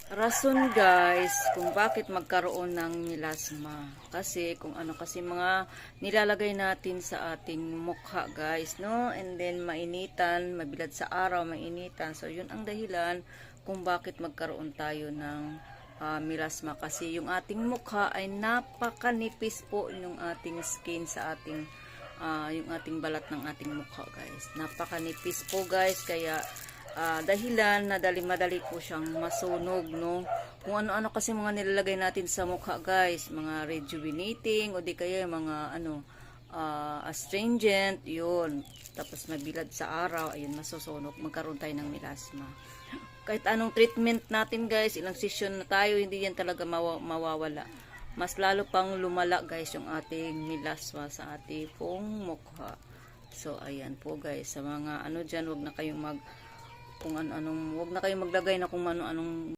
Rason guys kung bakit magkaroon ng melasma. Kasi kung ano kasi mga nilalagay natin sa ating mukha guys, no? And then mainitan, mabilad sa araw, mainitan. So yun ang dahilan kung bakit magkaroon tayo ng melasma. Kasi yung ating mukha ay napakanipis po yung ating skin sa ating yung ating balat ng ating mukha guys. Napakanipis po guys, kaya dahilan na madali po siyang masunog, no? Kung ano-ano kasi mga nilalagay natin sa mukha, guys, mga rejuvenating o di kaya mga astringent, yun. Tapos mabilad sa araw, ayun, masusunog, magkaroon tayo ng melasma. Kahit anong treatment natin, guys, ilang session na tayo, hindi yan talaga mawawala. Mas lalo pang lumala, guys, yung ating melasma sa ating pong mukha. So, ayan po, guys, sa mga ano dyan, wag na kayong kung ano-anong, wag na kayong maglagay na kung ano-anong